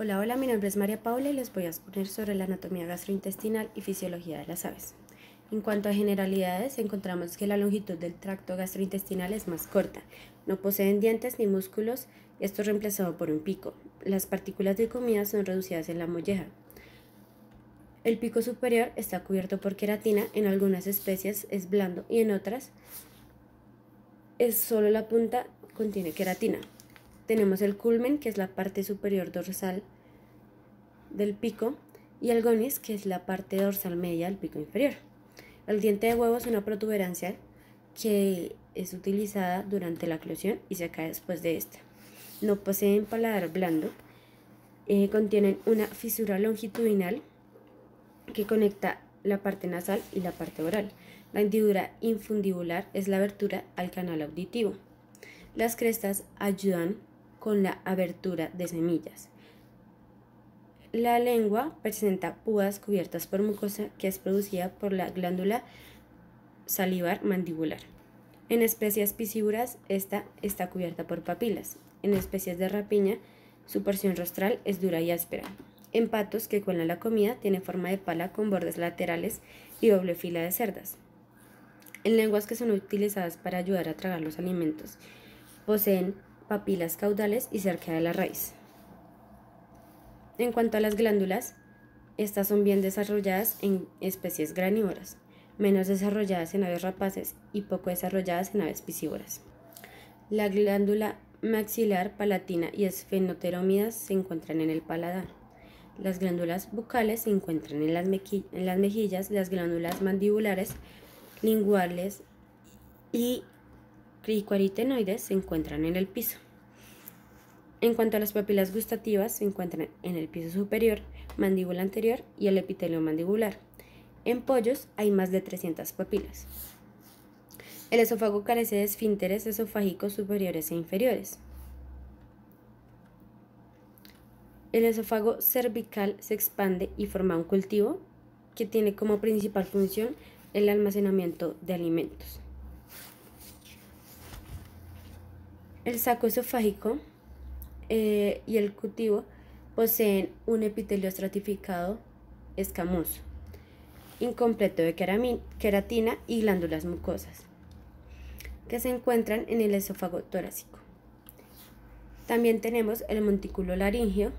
Hola, hola, mi nombre es María Paula y les voy a exponer sobre la anatomía gastrointestinal y fisiología de las aves. En cuanto a generalidades, encontramos que la longitud del tracto gastrointestinal es más corta, no poseen dientes ni músculos, esto es reemplazado por un pico. Las partículas de comida son reducidas en la molleja. El pico superior está cubierto por queratina, en algunas especies es blando y en otras es solo la punta contiene queratina. Tenemos el culmen, que es la parte superior dorsal del pico, y el gonis, que es la parte dorsal media del pico inferior. El diente de huevo es una protuberancia que es utilizada durante la eclosión y se cae después de esta. No poseen paladar blando, contienen una fisura longitudinal que conecta la parte nasal y la parte oral. La hendidura infundibular es la abertura al canal auditivo. Las crestas ayudan con la abertura de semillas. La lengua presenta púas cubiertas por mucosa que es producida por la glándula salivar mandibular. En especies piscívoras, esta está cubierta por papilas. En especies de rapiña, su porción rostral es dura y áspera. En patos que cuelan la comida, tiene forma de pala con bordes laterales y doble fila de cerdas. En lenguas que son utilizadas para ayudar a tragar los alimentos, poseen papilas caudales y cerca de la raíz. En cuanto a las glándulas, estas son bien desarrolladas en especies granívoras, menos desarrolladas en aves rapaces y poco desarrolladas en aves piscívoras. La glándula maxilar, palatina y esfenoterómidas se encuentran en el paladar. Las glándulas bucales se encuentran en las mejillas, las glándulas mandibulares, linguales y cricoarytenoides se encuentran en el piso. En cuanto a las papilas gustativas, se encuentran en el piso superior, mandíbula anterior y el epitelio mandibular. En pollos hay más de 300 papilas. El esófago carece de esfínteres esofágicos superiores e inferiores. El esófago cervical se expande y forma un cultivo que tiene como principal función el almacenamiento de alimentos. El saco esofágico y el cultivo poseen un epitelio estratificado escamoso, incompleto de queratina y glándulas mucosas, que se encuentran en el esófago torácico. También tenemos el montículo laríngeo,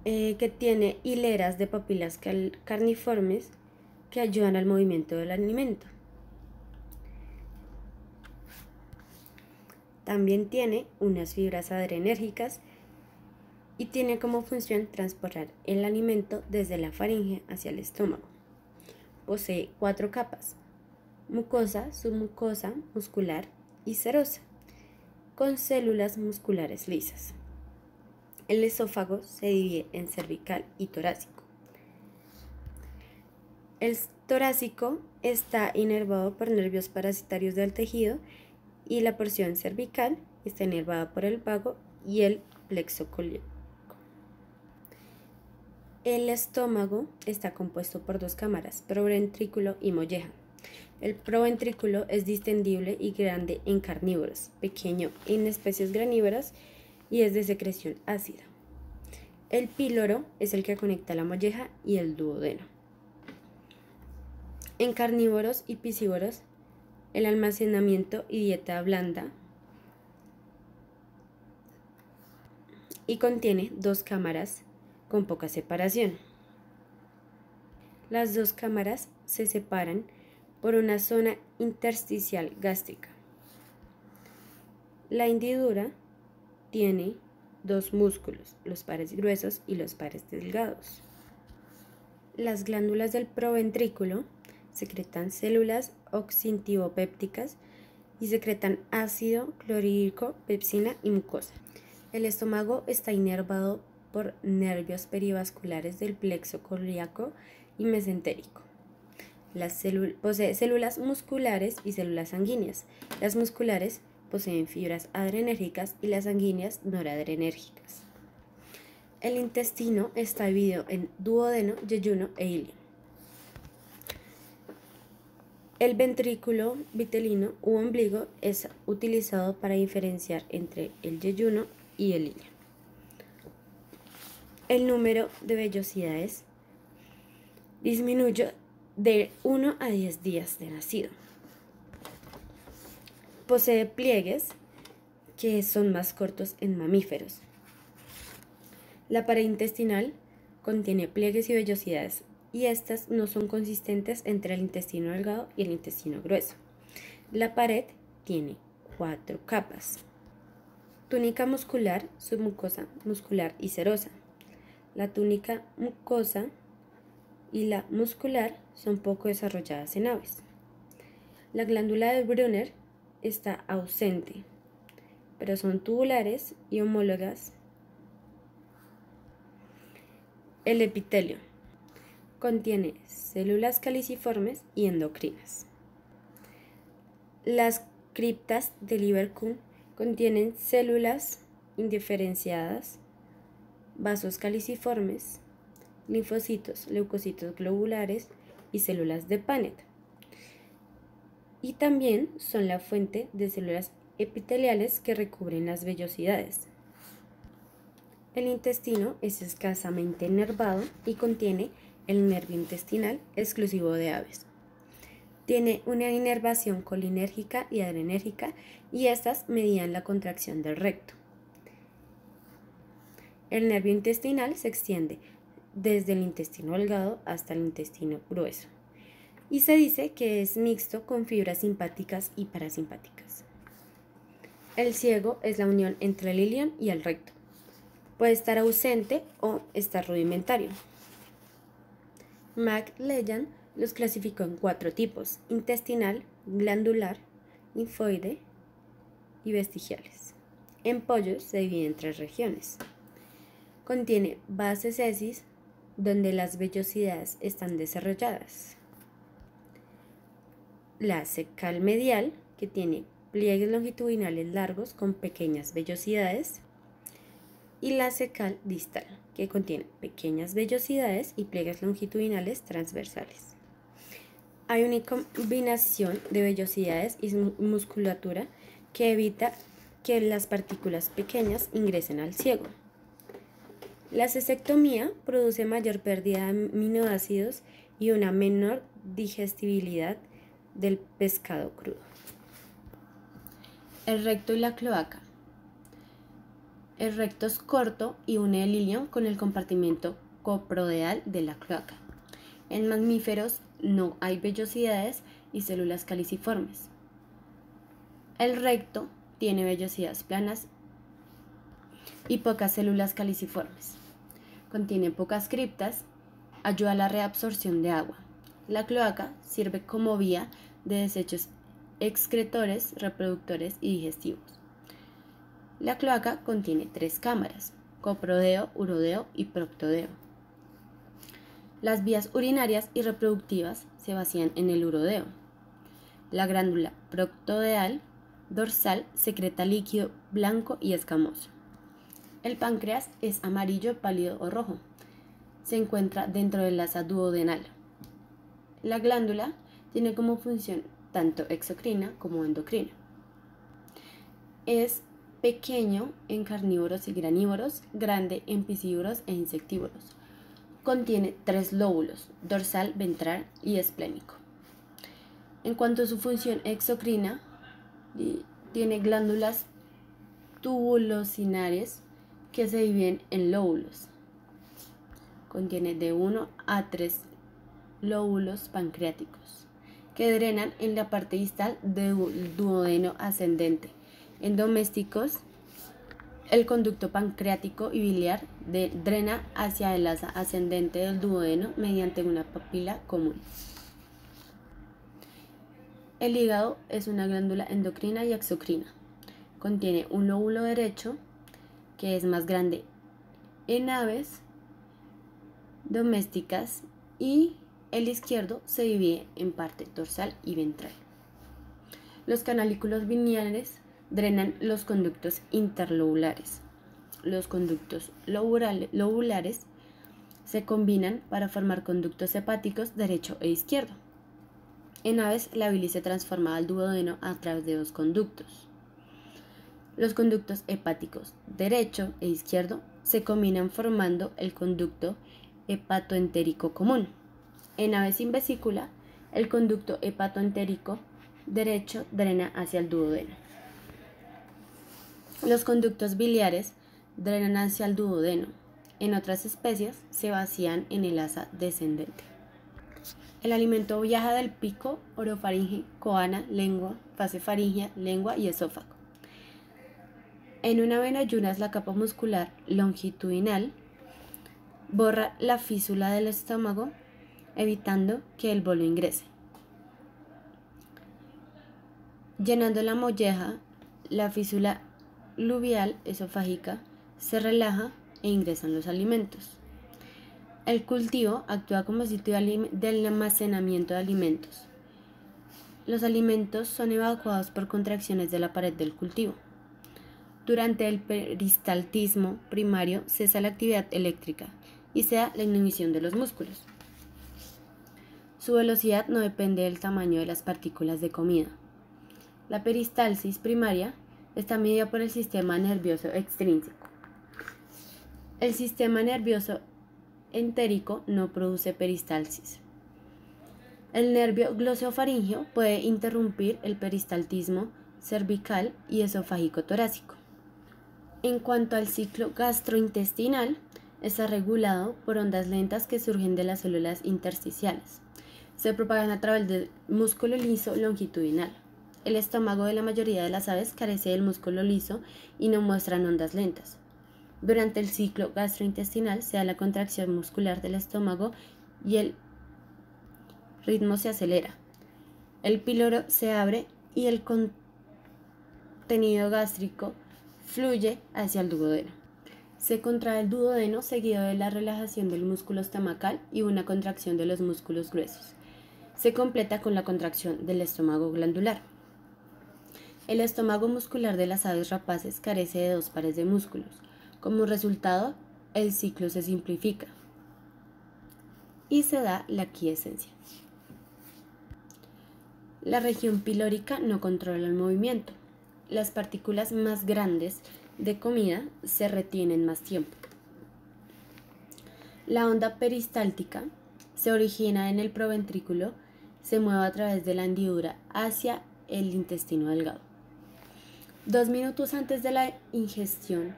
que tiene hileras de papilas carniformes que ayudan al movimiento del alimento. También tiene unas fibras adrenérgicas y tiene como función transportar el alimento desde la faringe hacia el estómago. Posee 4 capas: mucosa, submucosa, muscular y serosa, con células musculares lisas. El esófago se divide en cervical y torácico. El torácico está inervado por nervios parasitarios del tejido y la porción cervical está inervada por el vago y el plexo colíaco. El estómago está compuesto por 2 cámaras, proventrículo y molleja. El proventrículo es distendible y grande en carnívoros, pequeño en especies granívoras y es de secreción ácida. El píloro es el que conecta la molleja y el duodeno. En carnívoros y piscívoros, el almacenamiento y dieta blanda y contiene 2 cámaras con poca separación. Las 2 cámaras se separan por una zona intersticial gástrica. La hendidura tiene 2 músculos, los pares gruesos y los pares delgados. Las glándulas del proventrículo secretan células oxintivopépticas y secretan ácido clorhídrico, pepsina y mucosa. El estómago está inervado por nervios perivasculares del plexo colíaco y mesentérico. Posee células musculares y células sanguíneas. Las musculares poseen fibras adrenérgicas y las sanguíneas noradrenérgicas. El intestino está dividido en duodeno, yeyuno e ilio. El ventrículo vitelino u ombligo es utilizado para diferenciar entre el yeyuno y el ilio. El número de vellosidades disminuye de 1 a 10 días de nacido. Posee pliegues que son más cortos en mamíferos. La pared intestinal contiene pliegues y vellosidades y estas no son consistentes entre el intestino delgado y el intestino grueso. La pared tiene 4 capas: túnica muscular, submucosa muscular y serosa. La túnica mucosa y la muscular son poco desarrolladas en aves. La glándula de Brunner está ausente, pero son tubulares y homólogas. El epitelio contiene células caliciformes y endocrinas. Las criptas de Lieberkühn contienen células indiferenciadas, vasos caliciformes, linfocitos, leucocitos globulares y células de Paneth. Y también son la fuente de células epiteliales que recubren las vellosidades. El intestino es escasamente nervado y contiene el nervio intestinal exclusivo de aves. Tiene una inervación colinérgica y adrenérgica y estas medían la contracción del recto. El nervio intestinal se extiende desde el intestino delgado hasta el intestino grueso y se dice que es mixto con fibras simpáticas y parasimpáticas. El ciego es la unión entre el ilion y el recto. Puede estar ausente o estar rudimentario. McLellan los clasificó en 4 tipos: intestinal, glandular, linfoide y vestigiales. En pollos se divide en 3 regiones. Contiene base cesis, donde las vellosidades están desarrolladas. La cecal medial, que tiene pliegues longitudinales largos con pequeñas vellosidades. Y la cecal distal, que contiene pequeñas vellosidades y pliegues longitudinales transversales. Hay una combinación de vellosidades y musculatura que evita que las partículas pequeñas ingresen al ciego. La cestectomía produce mayor pérdida de aminoácidos y una menor digestibilidad del pescado crudo. El recto y la cloaca. El recto es corto y une el ilion con el compartimento coprodeal de la cloaca. En mamíferos no hay vellosidades y células caliciformes. El recto tiene vellosidades planas y pocas células caliciformes. Contiene pocas criptas, ayuda a la reabsorción de agua. La cloaca sirve como vía de desechos excretores, reproductores y digestivos. La cloaca contiene 3 cámaras: coprodeo, urodeo y proctodeo. Las vías urinarias y reproductivas se vacían en el urodeo. La glándula proctodeal dorsal secreta líquido blanco y escamoso. El páncreas es amarillo, pálido o rojo. Se encuentra dentro del asa duodenal. La glándula tiene como función tanto exocrina como endocrina. Es pequeño en carnívoros y granívoros, grande en piscívoros e insectívoros. Contiene 3 lóbulos: dorsal, ventral y esplénico. En cuanto a su función exocrina, tiene glándulas tubulocinares que se dividen en lóbulos. Contiene de 1 a 3 lóbulos pancreáticos que drenan en la parte distal del duodeno ascendente. En domésticos, el conducto pancreático y biliar drena hacia el asa ascendente del duodeno mediante una papila común. El hígado es una glándula endocrina y exocrina. Contiene un lóbulo derecho que es más grande en aves domésticas y el izquierdo se divide en parte dorsal y ventral. Los canalículos lineares drenan los conductos interlobulares. Los conductos lobulares se combinan para formar conductos hepáticos derecho e izquierdo. En aves, la bilis se transforma al duodeno a través de 2 conductos. Los conductos hepáticos derecho e izquierdo se combinan formando el conducto hepatoentérico común. En aves sin vesícula, el conducto hepatoentérico derecho drena hacia el duodeno. Los conductos biliares drenan hacia el duodeno. En otras especies se vacían en el asa descendente. El alimento viaja del pico, orofaringe, coana, lengua, fase faríngea, lengua y esófago. En una ave en ayunas, la capa muscular longitudinal borra la físula del estómago, evitando que el bolo ingrese. Llenando la molleja, la físula luvial esofágica se relaja e ingresan los alimentos. El cultivo actúa como sitio del almacenamiento de alimentos. Los alimentos son evacuados por contracciones de la pared del cultivo. Durante el peristaltismo primario cesa la actividad eléctrica y se da la inhibición de los músculos. Su velocidad no depende del tamaño de las partículas de comida. La peristalsis primaria está medida por el sistema nervioso extrínseco. El sistema nervioso entérico no produce peristalsis. El nervio glosofaríngeo puede interrumpir el peristaltismo cervical y esofágico torácico. En cuanto al ciclo gastrointestinal, está regulado por ondas lentas que surgen de las células intersticiales. Se propagan a través del músculo liso longitudinal. El estómago de la mayoría de las aves carece del músculo liso y no muestran ondas lentas. Durante el ciclo gastrointestinal se da la contracción muscular del estómago y el ritmo se acelera. El píloro se abre y el contenido gástrico fluye hacia el duodeno. Se contrae el duodeno seguido de la relajación del músculo estomacal y una contracción de los músculos gruesos. Se completa con la contracción del estómago glandular. El estómago muscular de las aves rapaces carece de dos pares de músculos. Como resultado, el ciclo se simplifica y se da la quiescencia. La región pilórica no controla el movimiento. Las partículas más grandes de comida se retienen más tiempo. La onda peristáltica se origina en el proventrículo, se mueve a través de la hendidura hacia el intestino delgado. 2 minutos antes de la egestión,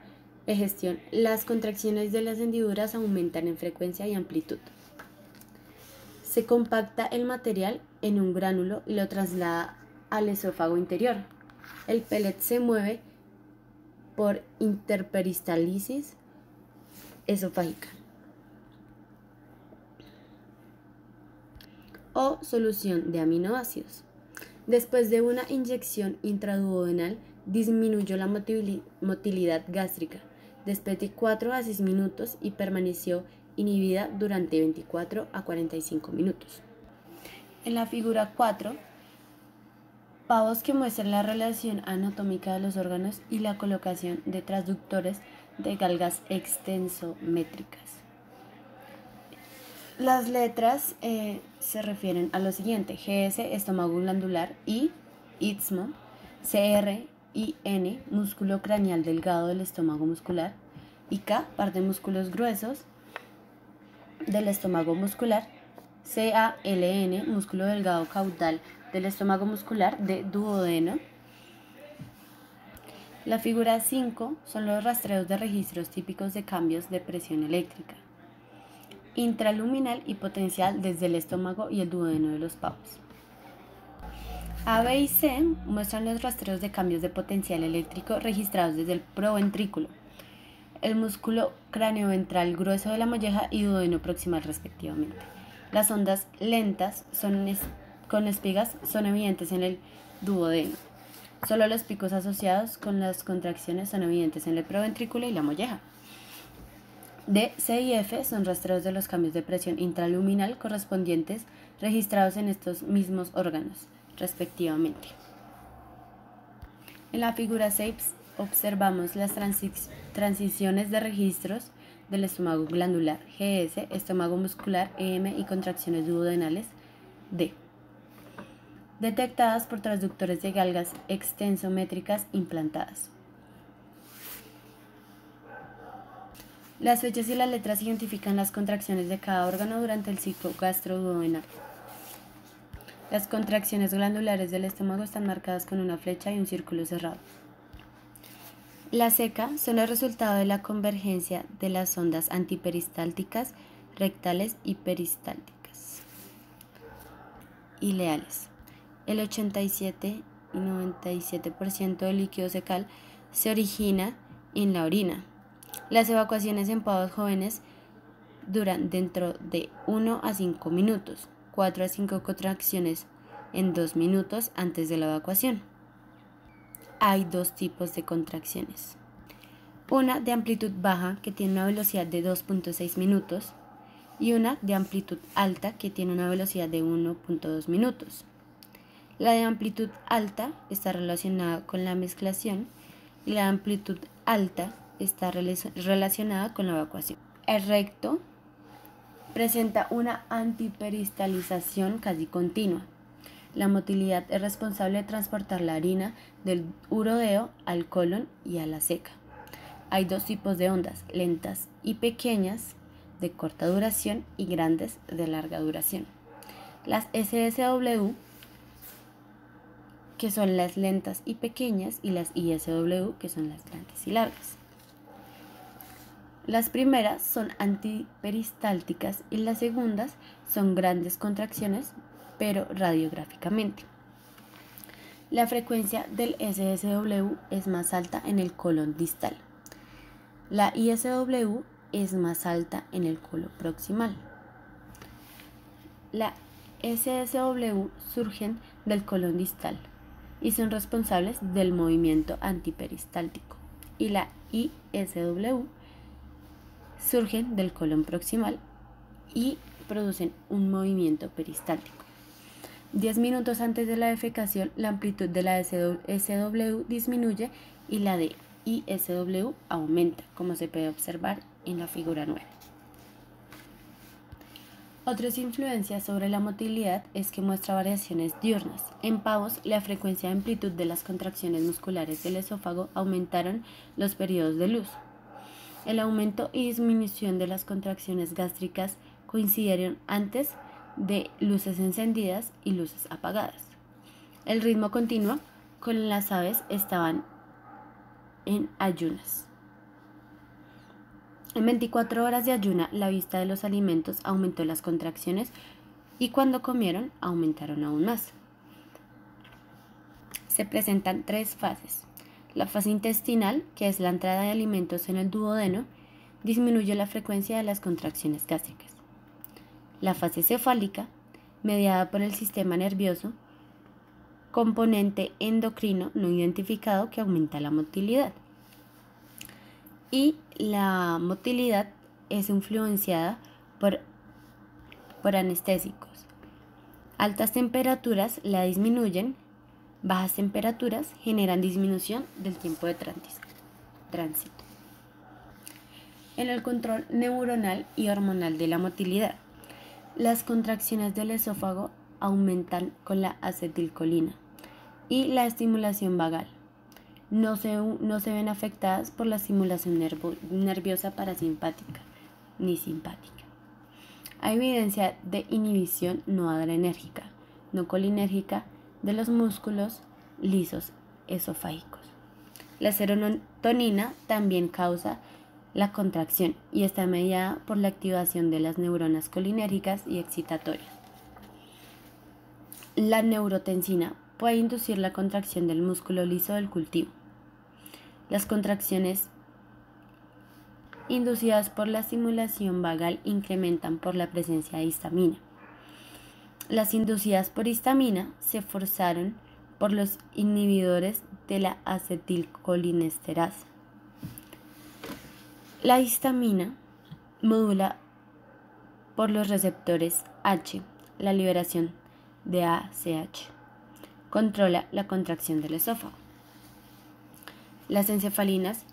las contracciones de las hendiduras aumentan en frecuencia y amplitud. Se compacta el material en un gránulo y lo traslada al esófago interior. El pellet se mueve por interperistálisis esofágica o solución de aminoácidos. Después de una inyección intraduodenal, disminuyó la motilidad gástrica después de 4 a 6 minutos y permaneció inhibida durante 24 a 45 minutos. En la figura 4, pavos que muestran la relación anatómica de los órganos y la colocación de transductores de galgas extensométricas. Las letras se refieren a lo siguiente: GS, estómago glandular, I, istmo, CR y N, músculo craneal delgado del estómago muscular, y K, par de músculos gruesos del estómago muscular, CALN, músculo delgado caudal del estómago muscular de duodeno. La figura 5 son los rastreos de registros típicos de cambios de presión eléctrica intraluminal y potencial desde el estómago y el duodeno de los pavos. A, B y C muestran los rastreos de cambios de potencial eléctrico registrados desde el proventrículo, el músculo craneoventral grueso de la molleja y duodeno proximal respectivamente. Las ondas lentas con espigas son evidentes en el duodeno. Solo los picos asociados con las contracciones son evidentes en el proventrículo y la molleja. D, C y F son rastreos de los cambios de presión intraluminal correspondientes registrados en estos mismos órganos, respectivamente. En la figura 6 observamos las transiciones de registros del estómago glandular, GS, estómago muscular, EM y contracciones duodenales, D, detectadas por transductores de galgas extensométricas implantadas. Las fechas y las letras identifican las contracciones de cada órgano durante el ciclo gastroduodenal. Las contracciones glandulares del estómago están marcadas con una flecha y un círculo cerrado. La ceca son el resultado de la convergencia de las ondas antiperistálticas, rectales y peristálticas. Ileales. El 87 y 97% del líquido cecal se origina en la orina. Las evacuaciones en pavos jóvenes duran dentro de 1 a 5 minutos, 4 a 5 contracciones en 2 minutos antes de la evacuación. Hay dos tipos de contracciones. Una de amplitud baja que tiene una velocidad de 2.6 minutos y una de amplitud alta que tiene una velocidad de 1.2 minutos. La de amplitud alta está relacionada con la mezclación y la amplitud alta está relacionada con la evacuación. El recto presenta una antiperistalización casi continua. La motilidad es responsable de transportar la orina del urodeo al colon y a la ceca. Hay dos tipos de ondas, lentas y pequeñas, de corta duración y grandes de larga duración. Las SSW, que son las lentas y pequeñas, y las ISW, que son las grandes y largas. Las primeras son antiperistálticas y las segundas son grandes contracciones, pero radiográficamente. La frecuencia del SSW es más alta en el colon distal. La ISW es más alta en el colon proximal. La SSW surgen del colon distal y son responsables del movimiento antiperistáltico, y la ISW surgen del colon proximal y producen un movimiento peristáltico. 10 minutos antes de la defecación, la amplitud de la SW disminuye y la de ISW aumenta, como se puede observar en la figura 9. Otras influencias sobre la motilidad es que muestra variaciones diurnas. En pavos, la frecuencia y amplitud de las contracciones musculares del esófago aumentaron los periodos de luz. El aumento y disminución de las contracciones gástricas coincidieron antes de luces encendidas y luces apagadas. El ritmo continuo con las aves estaban en ayunas. En 24 horas de ayuna, la vista de los alimentos aumentó las contracciones y cuando comieron aumentaron aún más. Se presentan tres fases. La fase intestinal, que es la entrada de alimentos en el duodeno, disminuye la frecuencia de las contracciones gástricas. La fase cefálica, mediada por el sistema nervioso, componente endocrino no identificado que aumenta la motilidad. Y la motilidad es influenciada por anestésicos. Altas temperaturas la disminuyen, bajas temperaturas generan disminución del tiempo de tránsito. En el control neuronal y hormonal de la motilidad, las contracciones del esófago aumentan con la acetilcolina y la estimulación vagal. No se ven afectadas por la estimulación nerviosa parasimpática ni simpática. Hay evidencia de inhibición no adrenérgica, no colinérgica de los músculos lisos esofágicos. La serotonina también causa la contracción y está mediada por la activación de las neuronas colinérgicas y excitatorias. La neurotensina puede inducir la contracción del músculo liso del cultivo. Las contracciones inducidas por la estimulación vagal incrementan por la presencia de histamina. Las inducidas por histamina se forzaron por los inhibidores de la acetilcolinesterasa. La histamina modula por los receptores H la liberación de ACH. Controla la contracción del esófago. Las encefalinas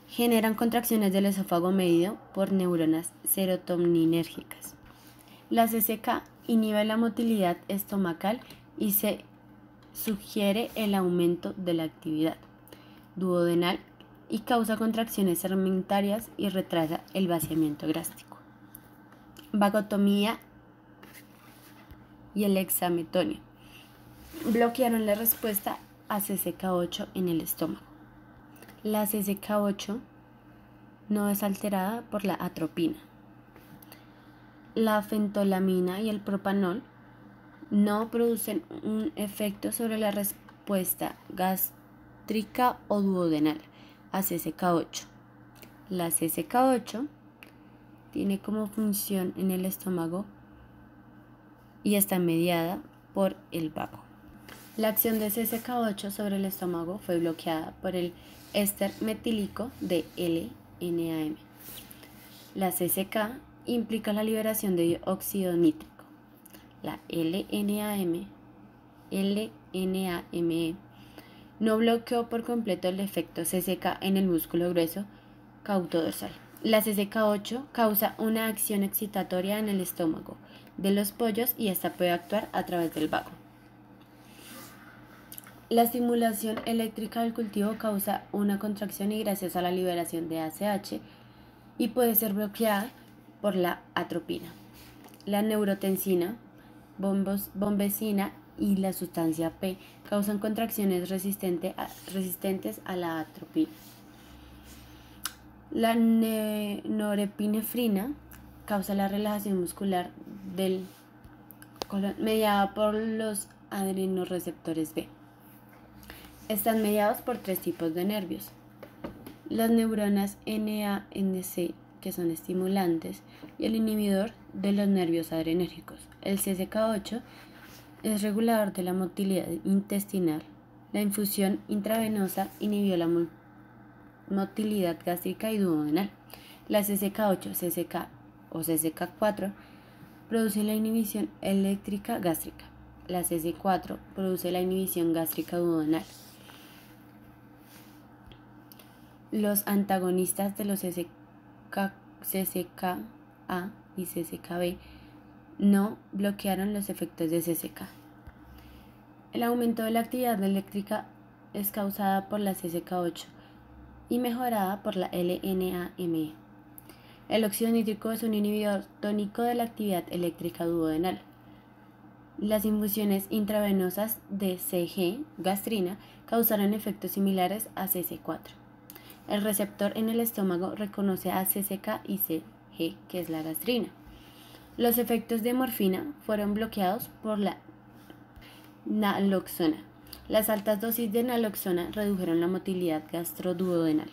generan contracciones del esófago medido por neuronas serotoninérgicas. La CCK inhibe la motilidad estomacal y se sugiere el aumento de la actividad duodenal y causa contracciones segmentarias y retrasa el vaciamiento gástrico. Vagotomía y el hexametonio bloquearon la respuesta a CCK8 en el estómago. La CCK8 no es alterada por la atropina. La fentolamina y el propanol no producen un efecto sobre la respuesta gástrica o duodenal a CCK8. La CCK8 tiene como función en el estómago y está mediada por el vago. La acción de CCK8 sobre el estómago fue bloqueada por el éster metílico de L-NAM. La CCK implica la liberación de dióxido nítrico. La L-NAME no bloqueó por completo el efecto CCK en el músculo grueso cautodorsal. La CCK8 causa una acción excitatoria en el estómago de los pollos y esta puede actuar a través del vago. La estimulación eléctrica del cultivo causa una contracción y gracias a la liberación de ACH y puede ser bloqueada por la atropina. La neurotensina, bombecina y la sustancia P causan contracciones resistentes a la atropina. La norepinefrina causa la relajación muscular del colon mediada por los adrenoreceptores B. Están mediados por 3 tipos de nervios. Las neuronas NANC, que son estimulantes, y el inhibidor de los nervios adrenérgicos. El CCK8 es regulador de la motilidad intestinal. La infusión intravenosa inhibió la motilidad gástrica y duodenal. La CCK8, CCK o CCK4 produce la inhibición eléctrica gástrica. La CC4 produce la inhibición gástrica duodenal. Los antagonistas de los CCKA y CCKB no bloquearon los efectos de CCK. El aumento de la actividad eléctrica es causada por la CCK8 y mejorada por la LNAME. El óxido nítrico es un inhibidor tónico de la actividad eléctrica duodenal. Las infusiones intravenosas de CG, gastrina, causaron efectos similares a CC4. El receptor en el estómago reconoce a CCK y CG, que es la gastrina. Los efectos de morfina fueron bloqueados por la naloxona. Las altas dosis de naloxona redujeron la motilidad gastroduodenal.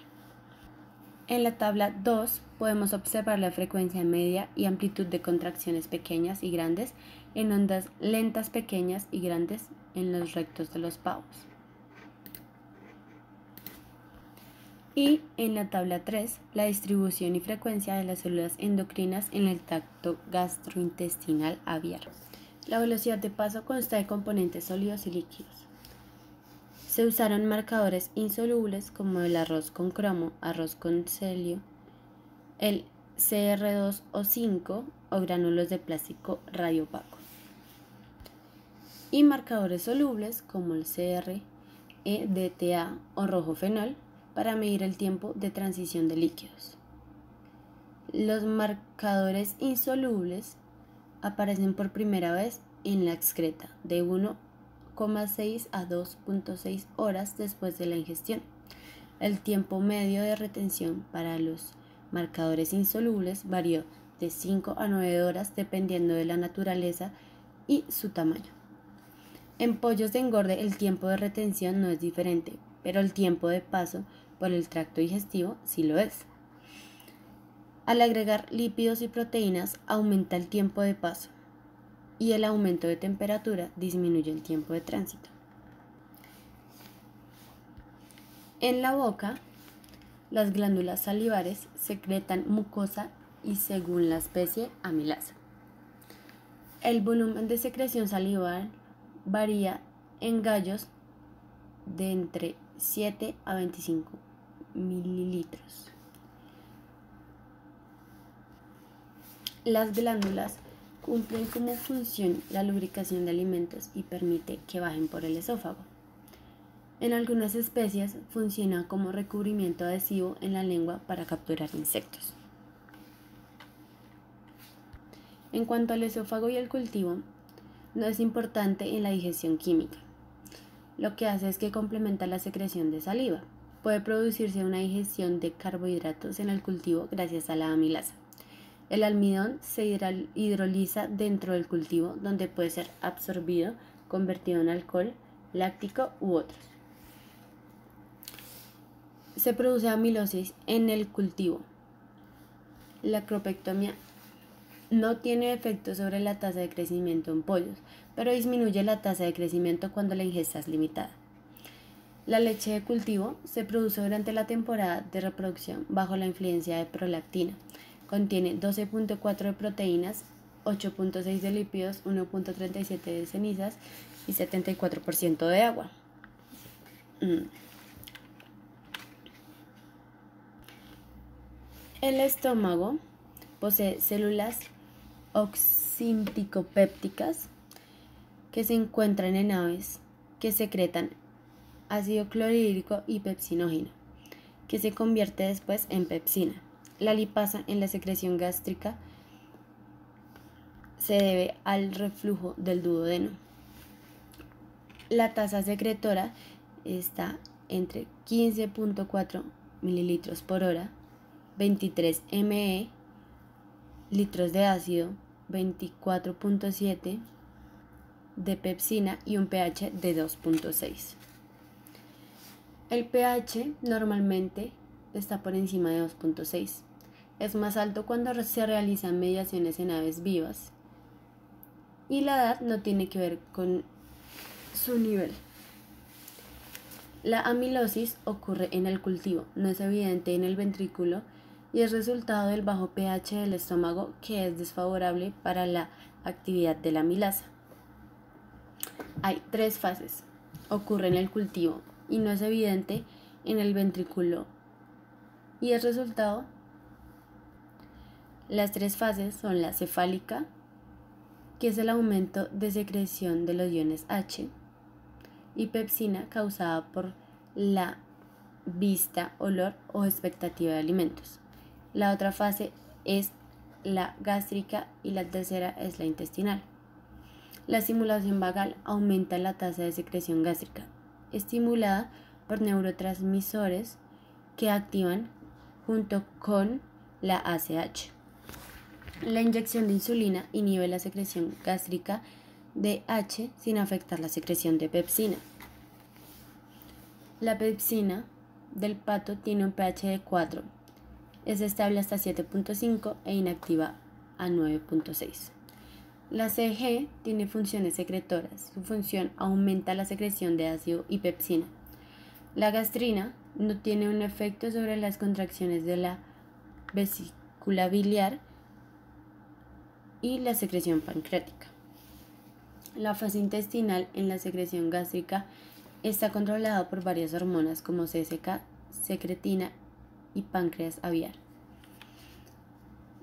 En la tabla 2 podemos observar la frecuencia media y amplitud de contracciones pequeñas y grandes en ondas lentas pequeñas y grandes en los rectos de los pavos. Y en la tabla 3, la distribución y frecuencia de las células endocrinas en el tracto gastrointestinal aviar. La velocidad de paso consta de componentes sólidos y líquidos. Se usaron marcadores insolubles como el arroz con cromo, arroz con celio, el CR2O5 o gránulos de plástico radiopaco. Y marcadores solubles como el CR-EDTA o rojo fenol para medir el tiempo de transición de líquidos. Los marcadores insolubles aparecen por primera vez en la excreta de 1,6 a 2,6 horas después de la ingestión. El tiempo medio de retención para los marcadores insolubles varió de 5 a 9 horas dependiendo de la naturaleza y su tamaño. En pollos de engorde el tiempo de retención no es diferente, pero el tiempo de paso por el tracto digestivo sí lo es. Al agregar lípidos y proteínas aumenta el tiempo de paso y el aumento de temperatura disminuye el tiempo de tránsito. En la boca, las glándulas salivares secretan mucosa y según la especie amilasa. El volumen de secreción salival varía en gallos de entre 7 a 25 mililitros. Las glándulas cumplen como función la lubricación de alimentos y permite que bajen por el esófago. En algunas especies funciona como recubrimiento adhesivo en la lengua para capturar insectos. En cuanto al esófago y el cultivo, no es importante en la digestión química. Lo que hace es que complementa la secreción de saliva. Puede producirse una digestión de carbohidratos en el cultivo gracias a la amilasa. El almidón se hidroliza dentro del cultivo, donde puede ser absorbido, convertido en alcohol láctico u otros. Se produce amilosis en el cultivo. La cropectomía no tiene efecto sobre la tasa de crecimiento en pollos, pero disminuye la tasa de crecimiento cuando la ingesta es limitada. La leche de cultivo se produce durante la temporada de reproducción bajo la influencia de prolactina. Contiene 12.4 de proteínas, 8.6 de lípidos, 1.37 de cenizas y 74% de agua. El estómago posee células oxinticopépticas que se encuentran en aves que secretan ácido clorhídrico y pepsinógeno, que se convierte después en pepsina. La lipasa en la secreción gástrica se debe al reflujo del duodeno. La tasa secretora está entre 15.4 mililitros por hora, 23 mE, litros de ácido, 24.7 de pepsina y un pH de 2.6. El pH normalmente está por encima de 2.6. Es más alto cuando se realizan mediaciones en aves vivas. Y la edad no tiene que ver con su nivel. La amilosis ocurre en el cultivo, no es evidente en el ventrículo y es resultado del bajo pH del estómago, que es desfavorable para la actividad de la amilasa. Hay 3 fases. Ocurre en el cultivo y no es evidente en el ventrículo y el resultado. Las 3 fases son la cefálica, que es el aumento de secreción de los iones H, y pepsina, causada por la vista, olor o expectativa de alimentos. La otra fase es la gástrica y la tercera es la intestinal. La estimulación vagal aumenta la tasa de secreción gástrica, estimulada por neurotransmisores que activan junto con la ACH. La inyección de insulina inhibe la secreción gástrica de H sin afectar la secreción de pepsina. La pepsina del pato tiene un pH de 4, es estable hasta 7.5 e inactiva a 9.6. La CG tiene funciones secretoras. Su función aumenta la secreción de ácido y pepsina. La gastrina no tiene un efecto sobre las contracciones de la vesícula biliar y la secreción pancreática. La fase intestinal en la secreción gástrica está controlada por varias hormonas como CSK, secretina y páncreas aviar.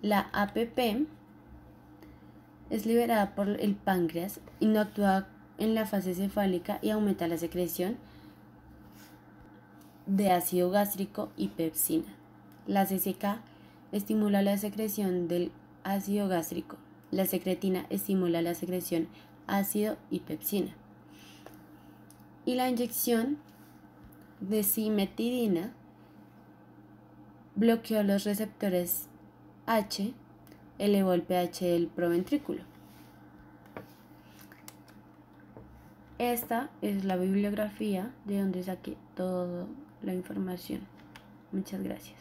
La APP es liberada por el páncreas y no actúa en la fase cefálica y aumenta la secreción de ácido gástrico y pepsina. La CCK estimula la secreción del ácido gástrico. La secretina estimula la secreción ácido y pepsina. Y la inyección de cimetidina bloqueó los receptores H, elevó el pH del proventrículo. Esta es la bibliografía de donde saqué toda la información. Muchas gracias.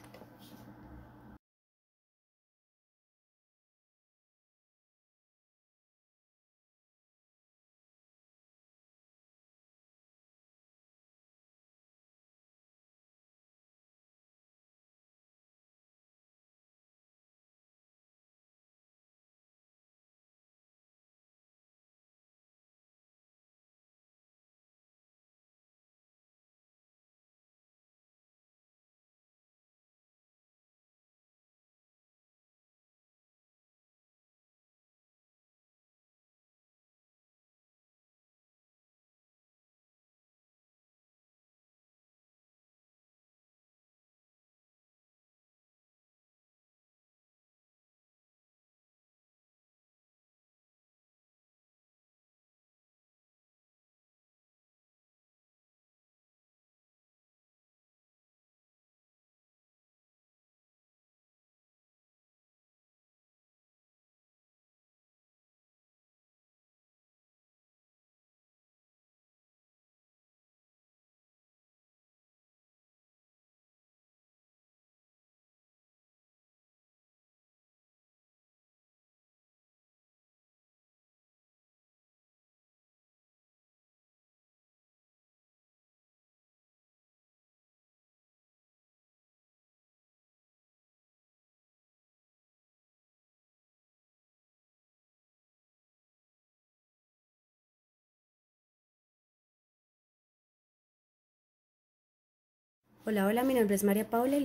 Hola, mi nombre es María Paula y